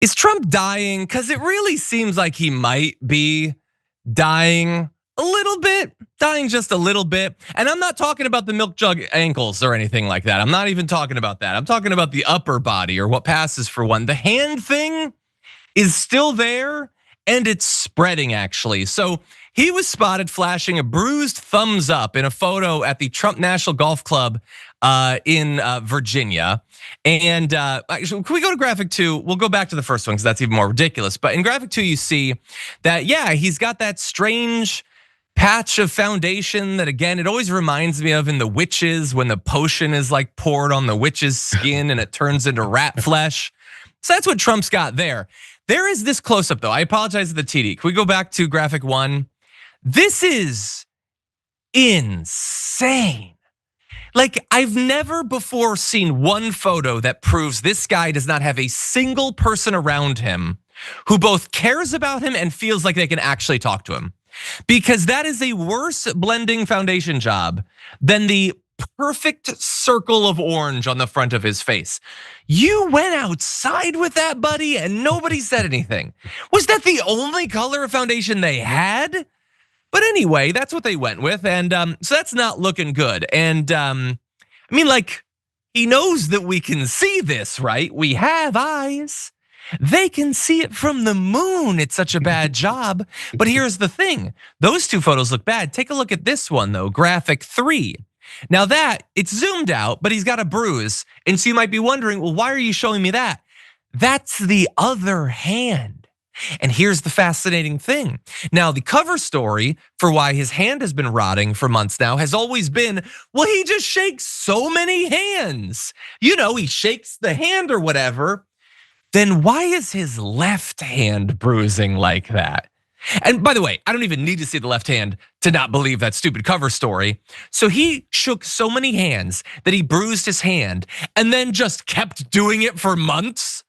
Is Trump dying? Because it really seems like he might be dying a little bit, dying just a little bit. And I'm not talking about the milk jug ankles or anything like that. I'm not even talking about that. I'm talking about the upper body or what passes for one. The hand thing is still there and it's spreading actually. So he was spotted flashing a bruised thumbs up in a photo at the Trump National Golf Club in Virginia. And actually, can we go to graphic 2? We'll go back to the first one because that's even more ridiculous. But in graphic 2, you see that, yeah, he's got that strange patch of foundation that, again, it always reminds me of in The Witches when the potion is like poured on the witch's skin and it turns into rat flesh. So that's what Trump's got there. There is this close up though. I apologize to the TD. Can we go back to graphic 1? This is insane. Like, I've never before seen one photo that proves this guy does not have a single person around him who both cares about him and feels like they can actually talk to him. Because that is a worse blending foundation job than the perfect circle of orange on the front of his face. You went outside with that, buddy, and nobody said anything. Was that the only color of foundation they had? But anyway, that's what they went with, and so that's not looking good. And I mean, like, he knows that we can see this, right? We have eyes. They can see it from the moon. It's such a bad job. But here's the thing. Those 2 photos look bad. Take a look at this one though, graphic 3. Now that, it's zoomed out, but he's got a bruise. And so you might be wondering, well, why are you showing me that? That's the other hand. And here's the fascinating thing. Now, the cover story for why his hand has been rotting for months now has always been, well, he just shakes so many hands. You know, he shakes the hand or whatever. Then why is his left hand bruising like that? And by the way, I don't even need to see the left hand to not believe that stupid cover story. So he shook so many hands that he bruised his hand and then just kept doing it for months.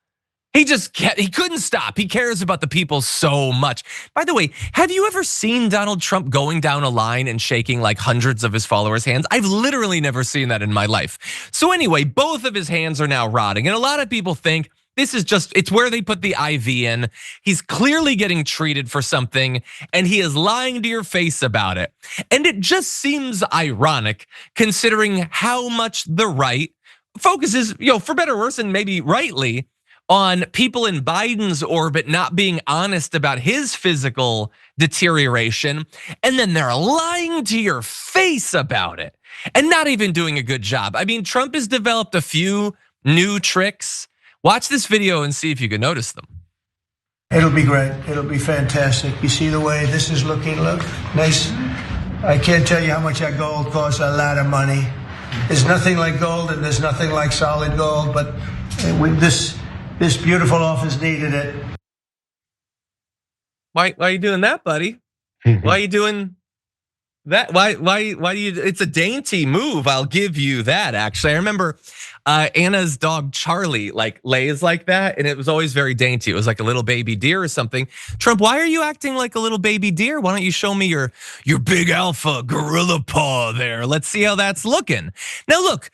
He couldn't stop. He cares about the people so much. By the way, have you ever seen Donald Trump going down a line and shaking like hundreds of his followers' hands? I've literally never seen that in my life. So anyway, both of his hands are now rotting. And a lot of people think this is just, it's where they put the IV in. He's clearly getting treated for something and he is lying to your face about it. And it just seems ironic considering how much the right focuses, for better or worse, and maybe rightly, on people in Biden's orbit not being honest about his physical deterioration, and then they're lying to your face about it and not even doing a good job. I mean, Trump has developed a few new tricks. Watch this video and see if you can notice them. It'll be great. It'll be fantastic. You see the way this is looking? Look, nice. I can't tell you how much that gold costs. A lot of money. There's nothing like gold, and there's nothing like solid gold. But with this beautiful office needed it. Why are you doing that, buddy? Why are you doing that? Why do you? It's a dainty move. I'll give you that. Actually, I remember Anna's dog Charlie like lays like that, and it was always very dainty. It was like a little baby deer or something. Trump, why are you acting like a little baby deer? Why don't you show me your big alpha gorilla paw there? Let's see how that's looking. Now look,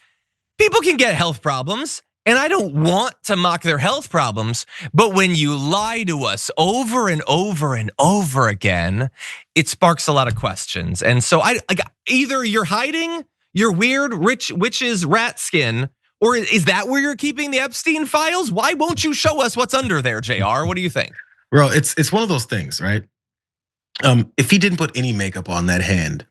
people can get health problems. And I don't want to mock their health problems, but when you lie to us over and over and over again, it sparks a lot of questions. And so either you're hiding your weird rich witch's rat skin, or is that where you're keeping the Epstein files? Why won't you show us what's under there, JR? What do you think? Bro, it's one of those things, right? If he didn't put any makeup on that hand,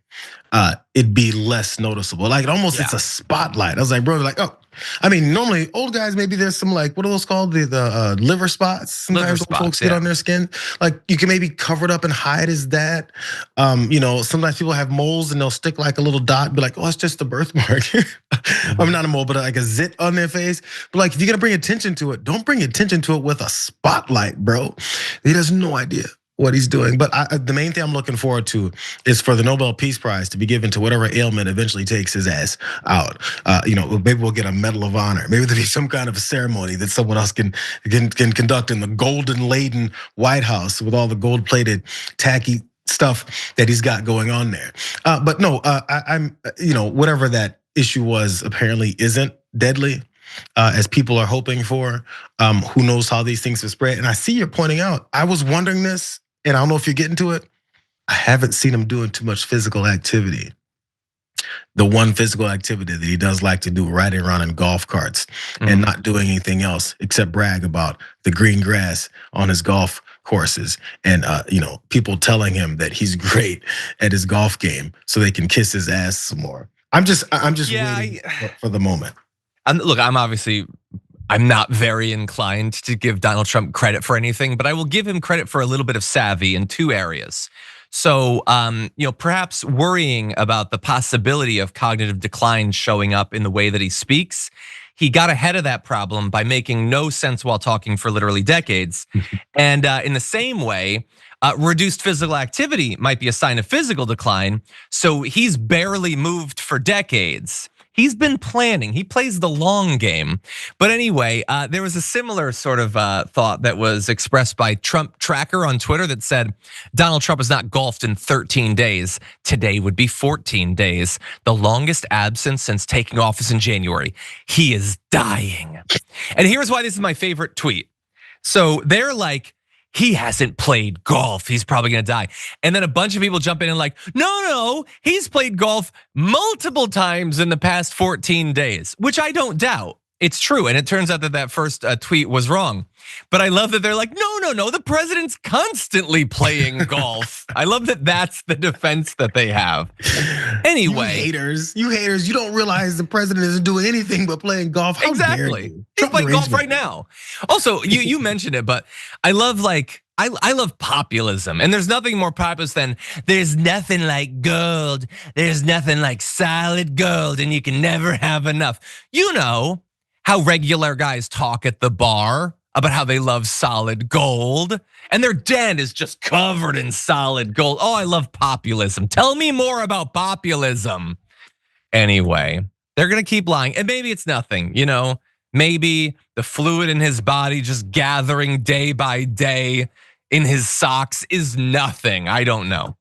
it'd be less noticeable. Like almost it's a spotlight. I was like, bro, like, oh. I mean, normally old guys, maybe there's some like, what are those called? The liver spots. Sometimes old folks get on their skin. Like you can maybe cover it up and hide as that. Sometimes people have moles and they'll stick like a little dot, be like, oh, it's just a birthmark. I mean, not a mole, but like a zit on their face. But like, if you're gonna bring attention to it, don't bring attention to it with a spotlight, bro. He has no idea what he's doing. But the main thing I'm looking forward to is for the Nobel Peace Prize to be given to whatever ailment eventually takes his ass out. Maybe we'll get a Medal of Honor. Maybe there'll be some kind of a ceremony that someone else can conduct in the golden laden White House with all the gold plated tacky stuff that he's got going on there. But no, I'm whatever that issue was apparently isn't deadly. as people are hoping for. Who knows how these things will spread? And I see you're pointing out, I was wondering this, and I don't know if you're getting to it. I haven't seen him doing too much physical activity. The one physical activity that he does like to do, riding around in golf carts and not doing anything else except brag about the green grass on his golf courses, and people telling him that he's great at his golf game so they can kiss his ass some more. I'm just waiting for the moment. Look, I'm not very inclined to give Donald Trump credit for anything, but I will give him credit for a little bit of savvy in 2 areas. So, perhaps worrying about the possibility of cognitive decline showing up in the way that he speaks, he got ahead of that problem by making no sense while talking for literally decades. And in the same way, reduced physical activity might be a sign of physical decline. So he's barely moved for decades. He's been planning, he plays the long game. But anyway, there was a similar sort of thought that was expressed by Trump Tracker on Twitter that said, Donald Trump has not golfed in 13 days. Today would be 14 days, the longest absence since taking office in January. He is dying. And here's why this is my favorite tweet. So they're like, he hasn't played golf, he's probably gonna die. And then a bunch of people jump in and like, no, he's played golf multiple times in the past 14 days, which I don't doubt. It's true, and it turns out that that first tweet was wrong. But I love that they're like, no, the president's constantly playing golf. I love that that's the defense that they have. Anyway. You haters, you don't realize the president isn't doing anything but playing golf. How exactly. He's playing golf right now. Also, you mentioned it, but I love I love populism, and there's nothing more populist than there's nothing like gold, there's nothing like solid gold, and you can never have enough. You know how regular guys talk at the bar about how they love solid gold, and their den is just covered in solid gold. Oh, I love populism. Tell me more about populism. Anyway, they're gonna keep lying, and maybe it's nothing, maybe the fluid in his body just gathering day by day in his socks is nothing. I don't know,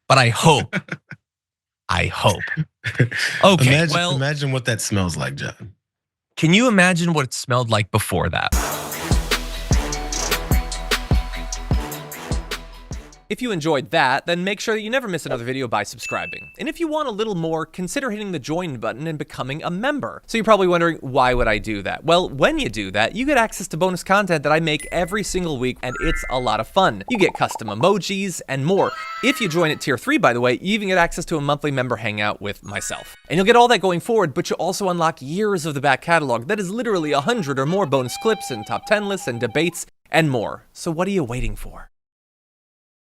but I hope. Okay, imagine what that smells like, John. Can you imagine what it smelled like before that? If you enjoyed that, then make sure that you never miss another video by subscribing. And if you want a little more, consider hitting the join button and becoming a member. So you're probably wondering, why would I do that? Well, when you do that, you get access to bonus content that I make every single week, and it's a lot of fun. You get custom emojis and more. If you join at tier 3, by the way, you even get access to a monthly member hangout with myself. And you'll get all that going forward, but you'll also unlock years of the back catalog. That is literally 100 or more bonus clips and top 10 lists and debates and more. So what are you waiting for?